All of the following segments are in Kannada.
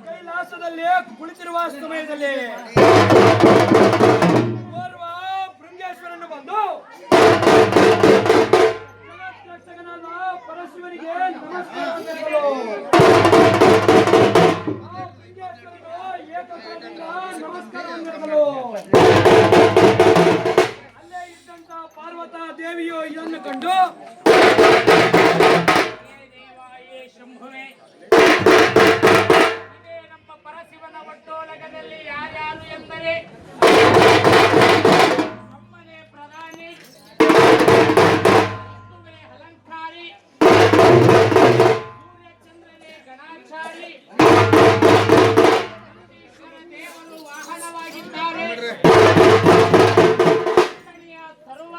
ಕೈಲಾಸದಲ್ಲಿ ಕುಳಿತಿರುವ ಸಮಯದಲ್ಲಿ ಓರ್ವ ಭೃಂಗೇಶ್ವರನು ಬಂದು ಜಗತ್ರಕ್ಷಕನಾದ ಪರಶಿವನಿಗೆ ನಮಸ್ಕಾರಗಳು. ಭೃಂಗೇಶ್ವರನು ಏಕಕಾಲದಿಂದ ನಮಸ್ಕಾರಗಳು. ಅಲ್ಲೇ ಇದ್ದಂತ ಪಾರ್ವತಾ ದೇವಿಯು ಇದನ್ನು ಕಂಡು ಶಂಭುವೆ, ಇದೇ ನಮ್ಮ ಪರಶಿವನ ಒಟ್ಟೋಲಗದಲ್ಲಿ ಯಾರ್ಯಾರು ಎಂದರೆ ಅಮ್ಮನೇ ಪ್ರಧಾನಿ, ಅಲಂಕಾರಿ, ಸೂರ್ಯಚಂದ್ರನೇ ಗಣಾಚಾರಿ, ಈಶ್ವರ ದೇವರು ವಾಹನವಾಗಿದ್ದಾರೆ. ತರುವ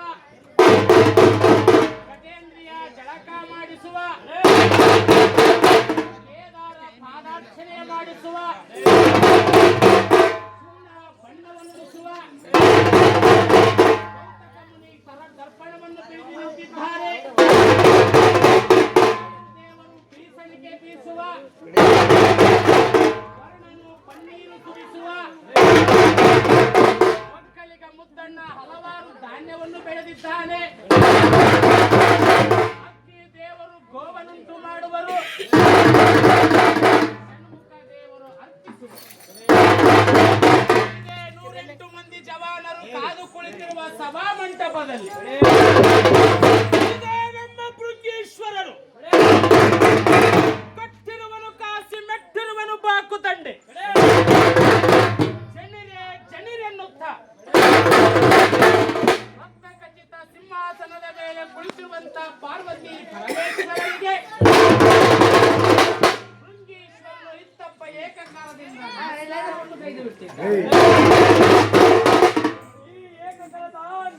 ಗಜೇಂದ್ರಿಯ ಜಳಕ ಮಾಡಿಸುವ, ಪಾದಾರ್ಚನೆ ಮಾಡಿಸುವ, ಬಣ್ಣವನ್ನಿಸುವ ಮುನಿ ದರ್ಪಣವನ್ನು ತಿಳಿದು ನಿಂತಿದ್ದಾರೆ. ದೇವರು ಬೀಸಣಿಗೆ ಬೀಸುವ, ವರ್ಣನು ಪನ್ನೀರು ಸುರಿಸುವ, ಒಕ್ಕಲಿಗ ಮುದ್ದಣ್ಣ ಹಲವಾರು ಧಾನ್ಯವನ್ನು ಬೆಳೆದಿದ್ದಾನೆ. ಅಕ್ಕಿ ದೇವರು ಗೋವನುಂಟು ಮಾಡುವರು, ಜವಾನರು ಕಾದು ಕುಳಿತಿರುವ ಸಭಾ ಮಂಟಪದಲ್ಲಿ ನಮ್ಮ ಭೃಂಗೇಶ್ವರರು ಕಟ್ಟಿರುವನು ಕಾಸಿ ಮೆಟ್ಟಿರುವನು ಬಾಕು ತಂಡೆ ಜನಿರೆನ್ನುತ್ತ ರತ್ನ ಖಚಿತ ಸಿಂಹಾಸನದ ಮೇಲೆ ಕುಳಿತಿರುವಂತ ಪಾರ್ವತಿ ಪರಮೇಶ್ವರರಿಗೆ ಭೃಂಗೇಶ್ವರರು ಇತ್ತಪ್ಪ ಏಕಕಾಲದಿಂದ ಕೈದು ಬಿಟ್ಟಿದ್ದಾರೆ.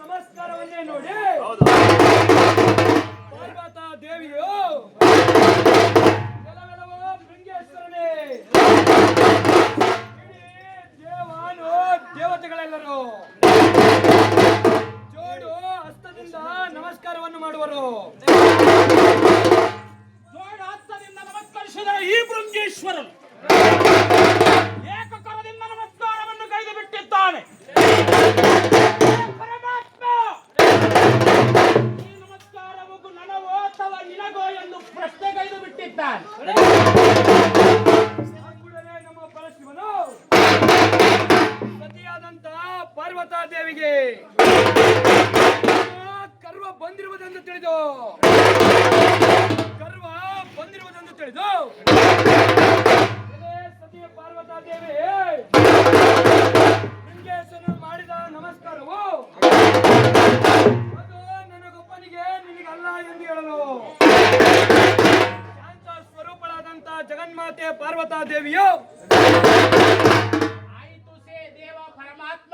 ನಮಸ್ಕಾರವನ್ನೇ ನೋಡಿ ಪಾರ್ವತಾ ದೇವಿಯು ಭೃಂಗೇಶ್ವರನೇ, ದೇವಾನು ದೇವತೆಗಳೆಲ್ಲರೂ ಜೋಡು ಹಸ್ತದಿಂದ ನಮಸ್ಕಾರವನ್ನು ಮಾಡುವರು. ಜೋಡು ಹಸ್ತದಿಂದ ನಮಸ್ಕರಿಸಿದ ಈ ಭೃಂಗೇಶ್ವರನು ಏಕಕರದಿಂದ ನಮಸ್ಕಾರವನ್ನು ಕೈದು ಬಿಟ್ಟಿದ್ದಾನೆ. ಪರಮಾತ್ಮ, ಈ ನಮಸ್ಕಾರವು ನನವೋ ಅಥವಾ ನಿನಗೋ ಎಂದು ಪ್ರಶ್ನೆ ಕೈದು ಬಿಟ್ಟಿದ್ದಾನೆ. ಕೂಡಲೇ ನಮ್ಮ ಪರಶಿವನು ಸತಿಯಾದಂತಹ ಪಾರ್ವತಾ ದೇವಿಗೆ ಕರ್ವ ಬಂದಿರುವುದೆಂದು ತಿಳಿದು ಸತಿಯ ಪಾರ್ವತಾ ದೇವಿ ಭೃಂಗೇಶ್ವರನು ಮಾಡಿದ ನಮಸ್ಕಾರವು ಅದು ನನಗೊಬ್ಬನಿಗೆ ನಿನಗಲ್ಲ ಎಂದು ಹೇಳಲು ಶಾಂತ ಸ್ವರೂಪಳಾದಂತ ಜಗನ್ಮಾತೆ ಪಾರ್ವತಾ ದೇವಿಯು ಆಯಿತು ಸೇ ದೇವ ಪರಮಾತ್ಮ,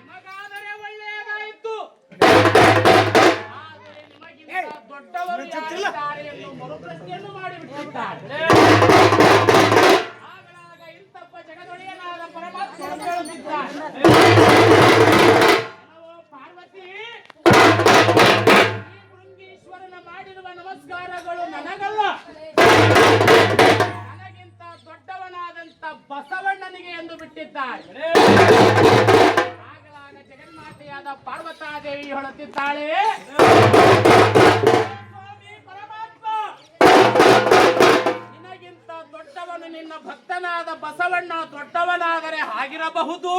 ನಿಮಗಾದರೆ ಒಳ್ಳೆಯದಾಯಿತು, ಆದರೆ ನಿಮಗಿಂತ ದೊಡ್ಡವರು ಯಾರಿದ್ದಾರೆ ಎಂದು ಮರುಪ್ರಶ್ನೆಯನ್ನು ಮಾಡಿಬಿಟ್ಟಿದ್ದಾರೆ. ಆಗ ಇಂತಪ್ಪ ಜಗದೊಡೆಯನಾದ ಪರಮಾತ್ಮ ಹೇಳುತ್ತಿದ್ದಾನೆ, ಪಾರ್ವತಿ, ಈ ಭೃಂಗೇಶ್ವರನ ಮಾಡಿರುವ ನಮಸ್ಕಾರಗಳು ನನಗಲ್ಲ, ನನಗಿಂತ ದೊಡ್ಡವನಾದಂತ ಬಸವಣ್ಣನಿಗೆ ಎಂದು ಬಿಟ್ಟಿದ್ದಾರೆ. ಆಗಲಾಗ ಜಗನ್ಮಾತೆಯಾದ ಪಾರ್ವತಾದೇವಿ ಹೇಳುತ್ತಿದ್ದಾಳೆ, ಸ್ವಾಮಿ ಪರಮಾತ್ಮ, ನಿನಗಿಂತ ದೊಡ್ಡವನು ನಿನ್ನ ಭಕ್ತನಾದ ಬಸವಣ್ಣ ದೊಡ್ಡವನಾದರೆ ಆಗಿರಬಹುದು,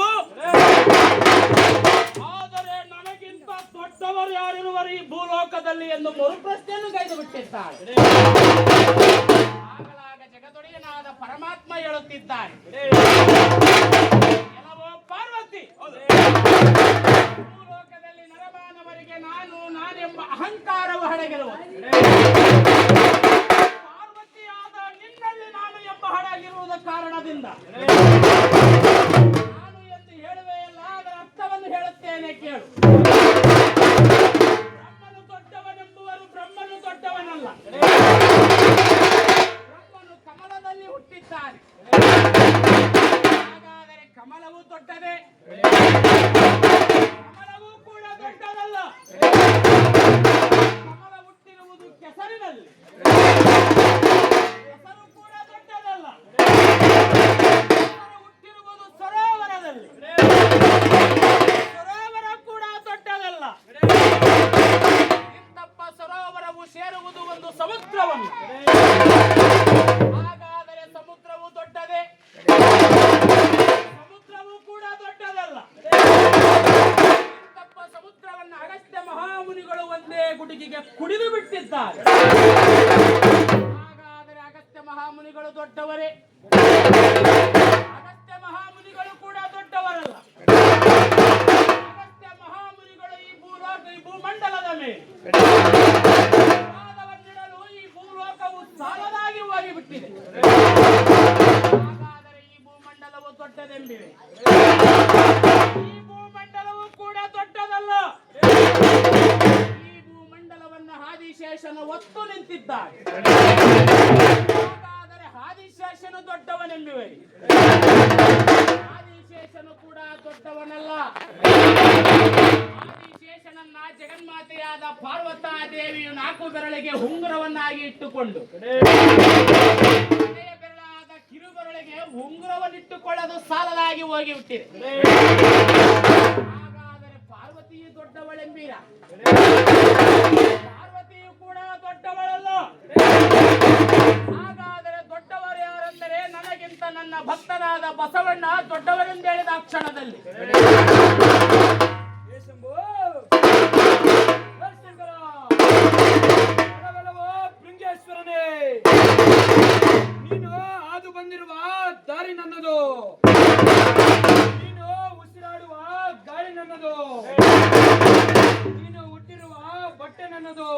ಆದರೆ ನನಗಿಂತ ದೊಡ್ಡವರು ಯಾರಿರುವರು ಈ ಭೂಲೋಕದಲ್ಲಿ ಎಂದು ಮರುಪ್ರಶ್ನೆಯನ್ನು ಕೈದು ಬಿಟ್ಟಿದ್ದಾರೆ. ಆಗಲಾಗ ಜಗದೊಡೆಯನಾದ ಪರಮಾತ್ಮ ಹೇಳುತ್ತಿದ್ದಾನೆ, ಎಲ್ಲವೋ ಪಾರ್ವತಿ, ಭೂಲೋಕದಲ್ಲಿ ನರಮಾನವರಿಗೆ ನಾನೆಂಬ ಅಹಂಕಾರವು ಹಡಗಿರುವ ಪಾರ್ವತಿಯಾದ ನಿನ್ನಲ್ಲಿ ನಾನು ಎಂಬ ಹಡಗಿರುವುದ ಕಾರಣದಿಂದ ನಾನು ಎಂದು ಹೇಳುವೆಯಲ್ಲ, ಅದರ ಅರ್ಥವನ್ನು ಹೇಳುತ್ತೇನೆ ಕೇಳು. ಬ್ರಹ್ಮನು ದೊಡ್ಡವನೆಂಬುವರು ಬ್ರಹ್ಮನು ದೊಡ್ಡವನಲ್ಲ, ಬ್ರಹ್ಮನು ಕಮಲದಲ್ಲಿ ಹುಟ್ಟಿದ್ದಾನೆ. ಹಾಗಾದರೆ ಕಮಲವು ದೊಡ್ಡದೇ, ಕಮಲವು ಕೂಡ ದೊಡ್ಡದಲ್ಲ. ಕಮಲ ಹುಟ್ಟಿರುವುದು ಕೆಸರಿನಲ್ಲಿ, ಕೆಸರು ಕೂಡ ದೊಡ್ಡದಲ್ಲ. ಕೆಸರು ಹುಟ್ಟಿರುವುದು ಸರೋವರದಲ್ಲಿ, ಸರೋವರ ಕೂಡ ದೊಡ್ಡದಲ್ಲ. ಇಂತಪ್ಪ ಸರೋವರವು ಸೇರುವುದು ಒಂದು ಸಮುದ್ರವನ್ನು. ಹಾಗಾದರೆ ಸಮುದ್ರವು ದೊಡ್ಡದೇ, ಸಮುದ್ರವು ಕೂಡ ದೊಡ್ಡದಲ್ಲ. ಇಂತಪ್ಪ ಸಮುದ್ರವನ್ನು ಅಗಸ್ತ್ಯ ಮಹಾಮುನಿಗಳು ಒಂದೇ ಗುಡುಗಿಗೆ ಕುಡಿದು ಬಿಟ್ಟಿದ್ದಾರೆ. ಹಾಗಾದರೆ ಅಗಸ್ತ್ಯ ಮಹಾಮುನಿಗಳು ದೊಡ್ಡವರೇ? ಅಗಸ್ತ್ಯ ಮಹಾಮುನಿಗಳು ಕೂಡ ದೊಡ್ಡವರಲ್ಲ. ಅಗಸ್ತ್ಯ ಮಹಾಮುನಿಗಳು ಈ ಭೂಮಂಡಲದ ಮೇಲೆ ಪಾದವನ್ನಿಡಲು ಈ ಭೂಲೋಕವು ಸಾಲದಾಗಿ ಹೋಗಿಬಿಟ್ಟಿದೆ. ಹಾಗಾದರೆ ಈ ಭೂಮಂಡಲವು ದೊಡ್ಡದೆಂಬಿವೆ, ಈ ಭೂಮಂಡಲವು ಕೂಡ ದೊಡ್ಡದಲ್ಲ. ಈ ಭೂಮಂಡಲವನ್ನು ಆದಿಶೇಷನು ಒತ್ತು ನಿಂತಿದ್ದಾನೆ. ಹಾಗಾದರೆ ಆದಿಶೇಷನು ದೊಡ್ಡವನೆಂಬಿವೆ, ಆದಿಶೇಷನು ಕೂಡ ದೊಡ್ಡವನಲ್ಲ. ಆದಿಶೇಷನನ್ನ ಜಗನ್ಮಾತೆಯಾದ ಪಾರ್ವತಾ ದೇವಿಯು 4 ಬೆರಳಿಗೆ ಉಂಗುರವನ್ನಾಗಿ ಇಟ್ಟುಕೊಂಡು ಹಣೆಯ ಬೆರಳಾದ ಕಿರುಬೆರಳಿಗೆ ಉಂಗುರವನ್ನಿಟ್ಟುಕೊಳ್ಳಲು ಸಾಲದಾಗಿ ಹೋಗಿಬಿಟ್ಟಿದೆ. ಹಾಗಾದರೆ ಪಾರ್ವತಿಯು ದೊಡ್ಡವಳೆಂಬೀರ? ಪಾರ್ವತಿಯು ಕೂಡ ದೊಡ್ಡವಳಲ್ಲ. ಹಾಗಾದರೆ ದೊಡ್ಡವರು ಯಾರೆಂದರೆ ನನಗಿಂತ ನನ್ನ ಭಕ್ತನಾದ ಬಸವಣ್ಣ ದೊಡ್ಡವರೆಂದು ಹೇಳಿದ ಕ್ಷಣದಲ್ಲಿ ಭೃಂಗೇಶ್ವರನೇ, ನೀನು ಹಾದು ಬಂದಿರುವ ದಾರಿ ನನ್ನದು, ನೀನು ಉಸಿರಾಡುವ ಗಾಳಿ ನನ್ನದು, ನೀನು ಹುಟ್ಟಿರುವ ಬಟ್ಟೆ ನನ್ನದು.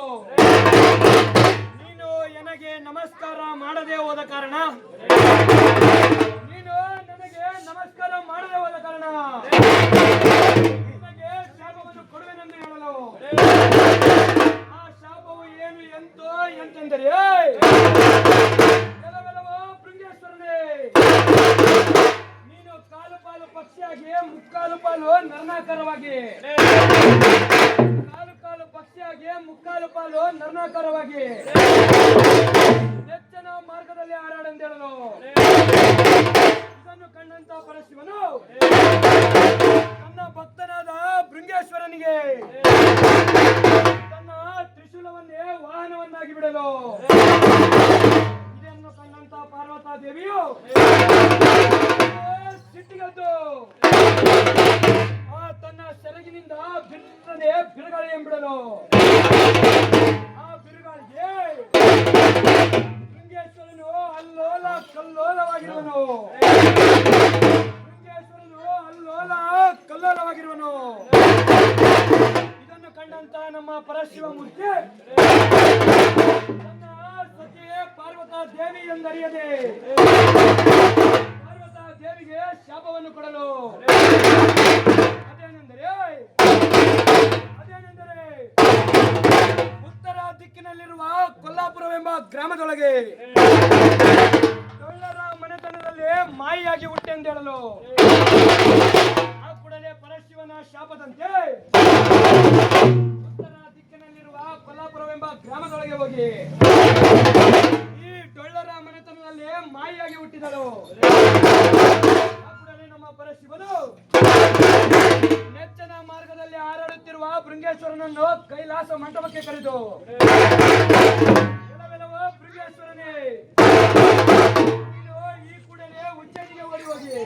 ನೀನು ನನಗೆ ನಮಸ್ಕಾರ ಮಾಡದೆ ಹೋದ ಕಾರಣ, ನೀನು ನನಗೆ ನಮಸ್ಕಾರ ಮಾಡದೆ ಹೋದ ಕಾರಣ ನಿನಗೆ ಶಾಪವನ್ನು ಕೊಡುವೆನೆಂದು ಹೇಳಲು. ಆ ಶಾಪವು ಏನು ಎಂತೆಂದರೆ, ಕೆಲವೆಲ್ಲವೋ ಭೃಂಗೇಶ್ವರನೇ, ನೀನು ಕಾಲು ಪಾಲು ಪಕ್ಷಿಯಾಗಿ ಮುಕ್ಕಾಲು ಪಾಲು ನರನಾಕಾರವಾಗಿ, ಕಾಲು ಕಾಲು ಪಕ್ಷಿಯಾಗಿ ಮುಕ್ಕಾಲು ಪಾಲು ನರನಾಕಾರವಾಗಿ ನೆಚ್ಚಿನ ಮಾರ್ಗದಲ್ಲಿ ಹಾರಾಡೆಂದೇಳಲು. ಇದನ್ನು ಕಂಡಂತ ಪರಶಿವನು ತನ್ನ ಭಕ್ತನಾದ ಭೃಂಗೇಶ್ವರನಿಗೆ ತನ್ನ ತ್ರಿಶೂಲವನ್ನೇ ವಾಹನವನ್ನಾಗಿ ಬಿಡಲು. ಇದನ್ನು ಕಂಡಂತ ಪಾರ್ವತಾ ದೇವಿಯು ಸಿಟ್ಟಿಗೆದ್ದು ತನ್ನ ಸೆರಗಿನಿಂದ ಬಿಟ್ಟನೆ ಬಿರುಗಾಳಿ ಎಂಬಿಡಲು. ಆ ಬಿರುಗಾಳಿಗೆ ಭೃಂಗೇಶ್ವರನು ಅಲ್ಲೋಲ ಕಲ್ಲೋಲವಾಗಿರುವನು, ಭೃಂಗೇಶ್ವರನು ಅಲ್ಲೋಲ ಕಲ್ಲೋಲವಾಗಿರುವನು. ಇದನ್ನು ಕಂಡಂತ ನಮ್ಮ ಪರಶಿವಮೂರ್ತಿ ತನ್ನ ಸತಿಯೇ ಪಾರ್ವತಾ ದೇವಿ ಎಂದರಿಯದೆ ಪಾರ್ವತಾ ದೇವಿಗೆ ಶಾಪವನ್ನು ಕೊಡಲು. ಅದೇನೆಂದರೆ ಉತ್ತರ ದಿಕ್ಕಿನಲ್ಲಿರುವ ಕೊಲ್ಲಾಪುರವೆಂಬ ಗ್ರಾಮದೊಳಗೆ ಟೊಳ್ಳರ ಮನೆತನದಲ್ಲಿ ಮಾಯಿಯಾಗಿ ಹುಟ್ಟೆಂದೇಳಲು. ಆ ಕೂಡಲೇ ಪರಶಿವನ ಶಾಪದಂತೆ ಉತ್ತರ ದಿಕ್ಕಿನಲ್ಲಿರುವ ಕೊಲ್ಲಾಪುರವೆಂಬ ಗ್ರಾಮದೊಳಗೆ ಹೋಗಿ ಈ ಟೊಳ್ಳರ ಮನೆತನದಲ್ಲಿ ಮಾಯಿಯಾಗಿ ಹುಟ್ಟಿದಳು. ಆ ಕೂಡಲೇ ನಮ್ಮ ಪರಶಿವನು ನೆಚ್ಚಿನ ಮಾರ್ಗದಲ್ಲಿ ಹಾರಾಡುತ್ತಿರುವ ಭೃಂಗೇಶ್ವರನನ್ನು ಕೈಲಾಸ ಮಂಟಪಕ್ಕೆ ಕರೆದು, ಭೃಂಗೇಶ್ವರನೇ, ನೀನು ಈ ಕೂಡಲೇ ಉಜ್ಜಯಿನಿಗೆ ಓಡಿ ಹೋಗಿ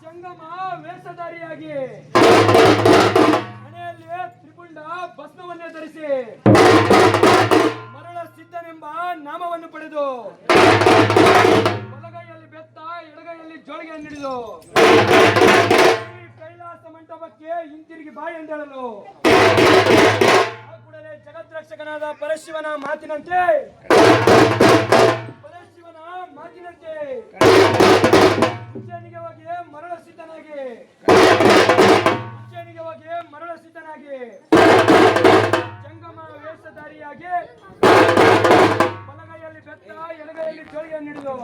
ಜಂಗಮ ವೇಷಧಾರಿಯಾಗಿ ಹಣೆಯಲ್ಲಿ ತ್ರಿಪುಂಡ ಭಸ್ಮವನ್ನೇ ಧರಿಸಿ ಮರಳ ಸಿದ್ಧನೆಂಬ ನಾಮವನ್ನು ಪಡೆದು ಬಲಗೈಯಲ್ಲಿ ಬೆತ್ತ ಎಡಗೈಯಲ್ಲಿ ಜೋಳಿಗೆಯನ್ನು ಹಿಡಿದು ಕೈಲಾಸ ಮಂಟಪಕ್ಕೆ ಹಿಂತಿರುಗಿ ಬಾ ಎಂದೇಳಲು ಆ ಕೂಡಲೇ ಜಗದ್ರಕ್ಷಕನಾದ ಪರಶಿವನ ಮಾತಿನಂತೆ ಉಜ್ಜಯಿನಿಗೆ ಹೋಗಿ ಮರಳ ಸಿದ್ಧನಾಗಿ ಜಂಗಮ ವೇಷಧಾರಿಯಾಗಿ ಬಲಗೈಯಲ್ಲಿ ಬೆತ್ತ ಎಡಗೈಯಲ್ಲಿ ಜೋಳಿಯನ್ನು ಹಿಡಿದು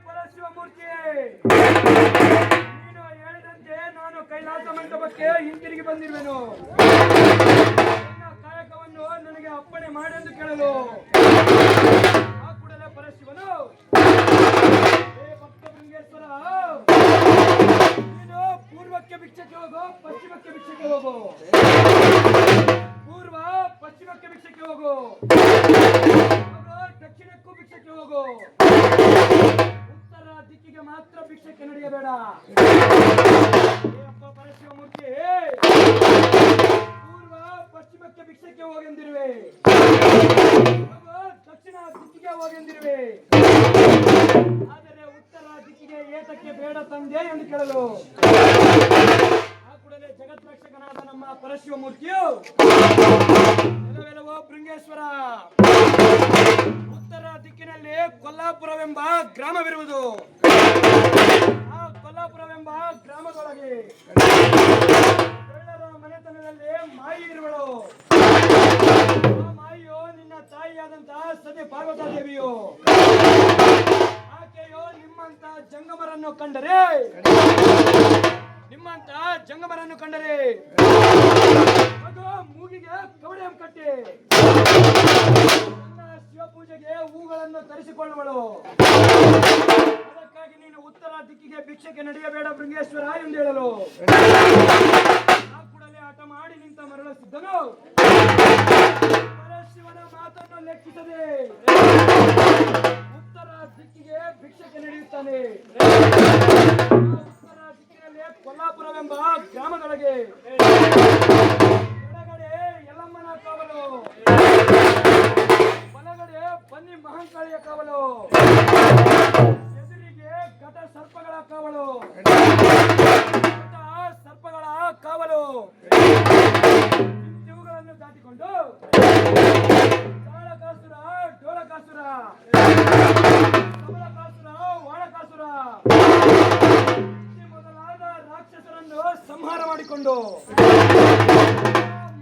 ಪರಶಿವಮೂರ್ತಿ ನೀನು ಹೇಳಿದಂತೆ ನಾನು ಕೈಲಾಸ ಮಂಟಪಕ್ಕೆ ಹಿಂತಿರುಗಿ ಬಂದಿರುವೆನು. ನನ್ನ ಕಾಯಕವನ್ನು ನನಗೆ ಅಪ್ಪಣೆ ಮಾಡೆಂದು ಕೇಳಲು ಆ ಕೂಡಲೇ ಪರಶಿವನು ಭಕ್ತ ಭೃಂಗೇಶ್ವರ ನೀನು ಪೂರ್ವಕ್ಕೆ ಭಿಕ್ಷಕ್ಕೆ ಹೋಗು, ಪಶ್ಚಿಮಕ್ಕೆ ಭಿಕ್ಷಕ್ಕೆ ಹೋಗು. ಪೂರ್ವ ಪಶ್ಚಿಮಕ್ಕೆ ಭಿಕ್ಷಕ್ಕೆ ಹೋಗು, ದಕ್ಷಿಣಕ್ಕೂ ಭಿಕ್ಷಕ್ಕೆ ಹೋಗು. ಉತ್ತರ ದಿಕ್ಕಿಗೆ ಮಾತ್ರ ಭಿಕ್ಷಕ್ಕೆ ನಡೆಯಬೇಡ. ಅಪ್ಪ ಪರಶಿವಮೂರ್ತಿ ಪೂರ್ವ ಪಶ್ಚಿಮಕ್ಕೆ ಭಿಕ್ಷಕ್ಕೆ ಹೋಗೆಂದಿರುವೆ, ದಕ್ಷಿಣ ದಿಕ್ಕಿಗೆ ಹೋಗೆಂದಿರುವೆ, ಆದರೆ ಉತ್ತರ ದಿಕ್ಕಿಗೆ ಏತಕ್ಕೆ ಬೇಡ ತಂದೆ ಎಂದು ಕೇಳಲು ಆ ಕೂಡಲೇ ಜಗದ್ರಕ್ಷಕನಾದ ನಮ್ಮ ಪರಶಿವಮೂರ್ತಿಯು ಎಲ್ಲವೆಲ್ಲವೋ ಭೃಂಗೇಶ್ವರ, ಉತ್ತರ ದಿಕ್ಕಿನಲ್ಲಿ ಕೊಲ್ಲಾಪುರವೆಂಬ ಗ್ರಾಮವಿರುವುದು. ಆ ಕೊಲ್ಲಾಪುರವೆಂಬ ಗ್ರಾಮದೊಳಗೆ ಬೆಳ್ಳರ ಮನೆತನದಲ್ಲಿ ಮಾಯಿ ಇರುವಳು. ಆ ಮಾಯಿಯು ನಿನ್ನ ತಾಯಿಯಾದಂತಹ ಸತಿ ಪಾರ್ವತಾದೇವಿಯು. ಆಕೆಯು ನಿಮ್ಮಂತ ಜಂಗಮರನ್ನು ಕಂಡರೆ ಅದು ಮೂಗಿಗೆ ಕವಡೆಯನ್ನು ಕಟ್ಟಿ ನನ್ನ ಶಿವಪೂಜೆಗೆ ಹೂಗಳನ್ನು ತರಿಸಿಕೊಳ್ಳುವಳು. ಅದಕ್ಕಾಗಿ ನೀನು ಉತ್ತರ ದಿಕ್ಕಿಗೆ ಭಿಕ್ಷಕ್ಕೆ ನಡೆಯಬೇಡ ಭೃಂಗೇಶ್ವರ ಎಂದು ಹೇಳಲು ಆ ಕೂಡಲೇ ಹಠ ಮಾಡಿ ನಿಂತ ಮರಳ ಸಿದ್ಧನು ಪರಶಿವನ ಮಾತನ್ನು ಲೆಕ್ಕಿಸದೆ ಉತ್ತರ ದಿಕ್ಕಿಗೆ ಭಿಕ್ಷಕ್ಕೆ ನಡೆಯುತ್ತಾನೆ. ಉತ್ತರ ದಿಕ್ಕಿನಲ್ಲಿ ಕೊಲ್ಲಾಪುರವೆಂಬ ಗ್ರಾಮದೊಳಗೆ ಎಡಗಡೆ ಯಲ್ಲಮ್ಮನ ಕಾವಲು, ಬಲಗಡೆ ಬನ್ನಿ ಮಹಾಂಕಾಳಿಯ ಕಾವಲು, ಎದುರಿಗೆ ಘಟ ಸರ್ಪಗಳ ಕಾವಲು, ಸರ್ಪಗಳ ಕಾವಲು. ಇವುಗಳನ್ನು ದಾಟಿಕೊಂಡು ತಾಳಕಾಸುರ, ಡೋಳಕಾಸುರ, ಕಮಲಕಾಸುರ, ವಾಳಕಾಸುರ ಮೊದಲಾದ ರಾಕ್ಷಸರನ್ನು ಸಂಹಾರ ಮಾಡಿಕೊಂಡು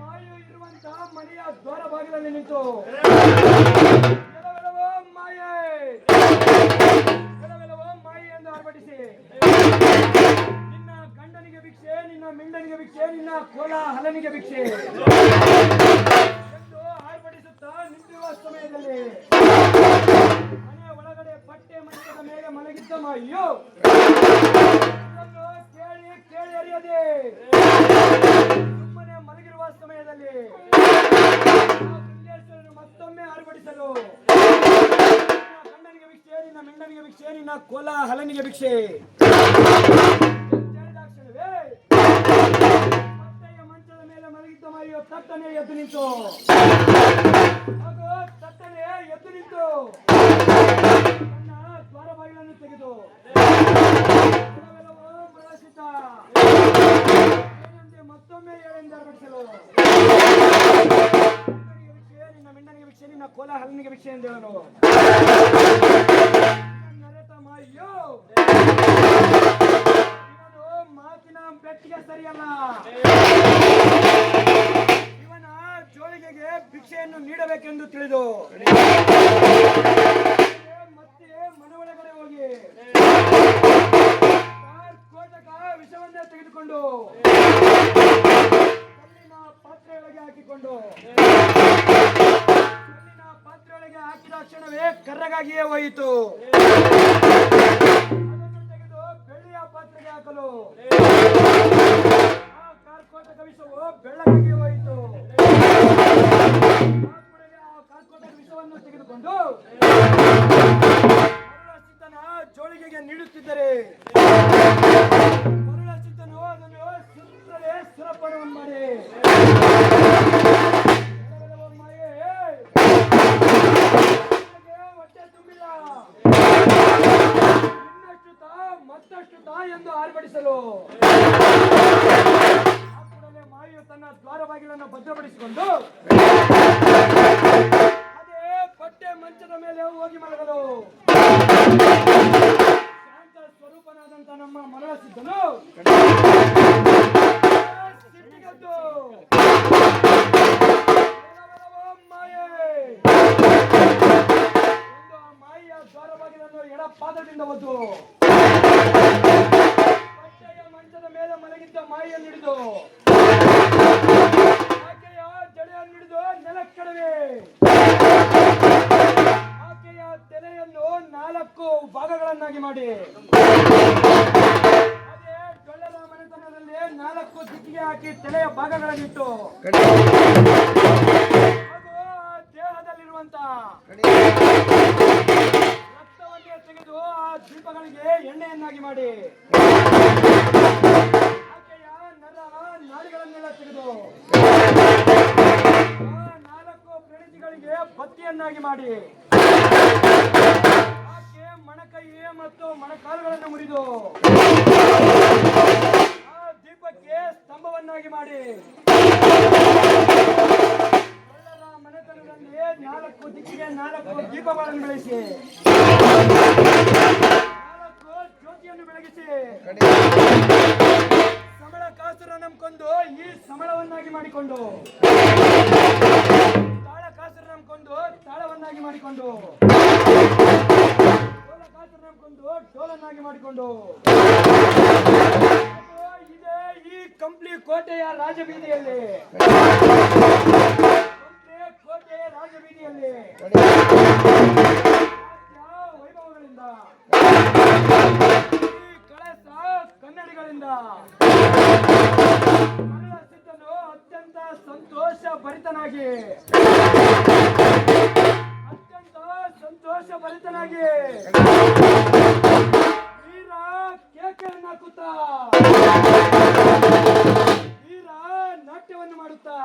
ಮಾಯು ಇರುವಂತಹ ಮನೆಯ ದ್ವಾರ ಬಾಗಿಲಲ್ಲಿ ನಿಂತು ಕೆಲವೆಲ್ಲವೋ ಮಾಯೆ ಎಂದು ಆರ್ಭಟಿಸಿ ನಿನ್ನ ಗಂಡನಿಗೆ ಭಿಕ್ಷೆ, ನಿನ್ನ ಮಿಂಡನಿಗೆ ಭಿಕ್ಷೆ, ನಿನ್ನ ಕೋಲ ಹಲನಿಗೆ ಭಿಕ್ಷೆ ಎಂದು ಆರ್ಭಟಿಸುತ್ತಾ ನಿಂತಿರುವ ಸಮಯದಲ್ಲಿ ಮನೆಯ ಒಳಗಡೆ ಬಟ್ಟೆ ಮಂಚದ ಮೇಲೆ ಮಲಗಿದ್ದ ಮಾಯಿಯು ಕೇಳಿ ಕೇಳಿ ಅರಿಯದೆ ಸುಮ್ಮನೆ ಮಲಗಿರುವ ಸಮಯದಲ್ಲಿ ಭೃಂಗೇಶ್ವರನು ಮತ್ತೊಮ್ಮೆ ಆರ್ಭಟಿಸಲು ಗಂಡನಿಗೆ ಭಿಕ್ಷೆ, ನಿನ್ನ ಮಿಂಡನಿಗೆ ಭಿಕ್ಷೆ, ನಿನ್ನ ಕೋಲ ಹಲನಿಗೆ ಭಿಕ್ಷೆ ಹೇಳಿದಾಕ್ಷಣವೇ ಬಟ್ಟೆಯ ಮಂಚದ ಮೇಲೆ ಮಲಗಿದ್ದ ಮಾಯಿಯು ತಟ್ಟನೆ ಎದ್ದು ನಿಂತು ಹಾಗೂ ತಟ್ಟನೆ ಎದ್ದು ನಿಂತು ತನ್ನ ದ್ವಾರ ಬಾಗಿಲನ್ನು ತೆಗೆದು ಮತ್ತೊಮ್ಮೆ ಏಳೆಂದು ಆರ್ಭಟಿಸಲು ನಿನ್ನ ಮಿಂಡನಿಗೆ ಭಿಕ್ಷೆ, ನಿನ್ನ ಕೋಲ ಹಲನಿಗೆ ಭಿಕ್ಷೆ ಎಂದು ಹೇಳಲು ನರೆತ ಮಾಯಿಯು ಇವನು ಮಾತಿನ ಬೆಟ್ಟಿಗೆ ಸರಿಯಲ್ಲ, ಇವನ ಜೋಳಿಗೆಗೆ ಭಿಕ್ಷೆಯನ್ನು ನೀಡಬೇಕೆಂದು ತಿಳಿದು ಮತ್ತೆ ಮನೆ ಒಳಗಡೆ ಹೋಗಿ ಕೋಟಕ ವಿಷವನ್ನೇ ತೆಗೆದುಕೊಂಡು ಕಲ್ಲಿನ ಪಾತ್ರೆಯೊಳಗೆ ಹಾಕಿದ ಕ್ಷಣವೇ ಕರ್ರಗಾಗಿಯೇ ಹೋಯಿತು. ಅದನ್ನು ತೆಗೆದು ಬೆಳ್ಳಿಯ ಪಾತ್ರೆಗೆ ಹಾಕಲು ಆ ಕಾರ್ಕೋಟಕ ವಿಷವು ಬೆಳ್ಳಗಾಗಿ ಹೋಯಿತು. ಆ ಕಾರ್ಕೋಟಕ ವಿಷವನ್ನು ತೆಗೆದುಕೊಂಡು ಮರುಳಸಿದ್ದನ ಜೋಳಿಗೆಗೆ ನೀಡುತ್ತಿದ್ದರೆ ಮರುಳಸಿದ್ದನು ಅದನ್ನು ಸುತ್ತಲೇ ಸುರಪಣವನ್ನು ಮಾಡಿ ಹೊಟ್ಟೆ ತುಂಬಿಲ್ಲ, ಇನ್ನಷ್ಟು ತಾ ಮತ್ತಷ್ಟು ತಾ ಎಂದು ಆರ್ಭಟಿಸಲು ದ್ವಾರ ಬಾಗಿಲನ್ನು ಭದ್ರಪಡಿಸಿಕೊಂಡು ಅದೇ ಬಟ್ಟೆ ಮಂಚದ ಮೇಲೆ ಹೋಗಿ ಮಲಗಲು. ಶಾಂತ ಸ್ವರೂಪನಾದಂತ ನಮ್ಮ ಮರಳಸಿದ್ದನು ಸಿಟ್ಟಿಗೆದ್ದು ಮಾಯೆ ಒಂದು ಆ ಮಾಯೆಯ ದ್ವಾರ ಬಾಗಿಲನ್ನು ಎಡ ಪಾದದಿಂದ ಒದ್ದು ಬಟ್ಟೆಯ ಮಂಚದ ಮೇಲೆ ಮಲಗಿದ್ದ ಮಾಯೆಯನ್ನು ಹಿಡಿದು ಆಕೆಯ ಜಡೆಯನ್ನು ಹಿಡಿದು ನೆಲಕ್ಕಡವೆ ಆಕೆಯ ತಲೆಯನ್ನು 4 ಭಾಗಗಳನ್ನಾಗಿ ಮಾಡಿ ಅದೇ ಡೊಳ್ಳೆರ ಮನೆತನದಲ್ಲಿ 4 ದಿಕ್ಕಿಗೆ ಹಾಕಿ ತಲೆಯ ಭಾಗಗಳನ್ನಿಟ್ಟು ಹಾಗೂ ಆ ದೇಹದಲ್ಲಿರುವಂತ ರಕ್ತವನ್ನೇ ತೆಗೆದು ಆ ದೀಪಗಳಿಗೆ ಎಣ್ಣೆಯನ್ನಾಗಿ ಮಾಡಿ ಆಕೆಯ ನರ ನಾಡಿಗಳನ್ನೆಲ್ಲ ತೆಗೆದು ಆ 4 ಪ್ರಣತಿಗಳಿಗೆ ಬತ್ತಿಯನ್ನಾಗಿ ಮಾಡಿ ಆಕೆ ಮೊಣಕೈ ಮತ್ತು ಮೊಣಕಾಲುಗಳನ್ನು ಮುರಿದು ಆ ದೀಪಕ್ಕೆ ಸ್ತಂಭವನ್ನಾಗಿ ಮಾಡಿ ಒಳ್ಳೆಯ ಮನೆತನದಲ್ಲಿ 4 ದಿಕ್ಕಿಗೆ 4 ದೀಪಗಳನ್ನು ಬೆಳೆಸಿ 4 ಜ್ಯೋತಿಯನ್ನು ಬೆಳಗಿಸಿ ಸಮಳ ಕಾಸುರನ್ನು ಕೊಂದು ಈ ಸಮಳವನ್ನಾಗಿ ಮಾಡಿಕೊಂಡು ತಾಳ ಕಾಸುರನ್ನು ಕೊಂದು ತಾಳವನ್ನಾಗಿ ಮಾಡಿಕೊಂಡು ಡೋಲ ಕಾಸುರನ್ನು ಕೊಂದು ಡೋಲನ್ನಾಗಿ ಮಾಡಿಕೊಂಡು ಇದೇ ಈ ಕಂಪ್ಲಿ ಕೋಟೆಯ ರಾಜಬೀದಿಯಲ್ಲಿ ಕೋಟೆಯ ರಾಜಬೀದಿಯಲ್ಲಿ ವೈಭವಗಳಿಂದ ಈ ಕಳಸ ಕನ್ನಡಿಗಳಿಂದ ಮರಳಸಿದ್ದನು ಅತ್ಯಂತ ಸಂತೋಷ ಭರಿತನಾಗಿ ವೀರ ಕೇಕೆಯನ್ನು ಹಾಕುತ್ತಾ ವೀರ ನಾಟ್ಯವನ್ನು ಮಾಡುತ್ತಾ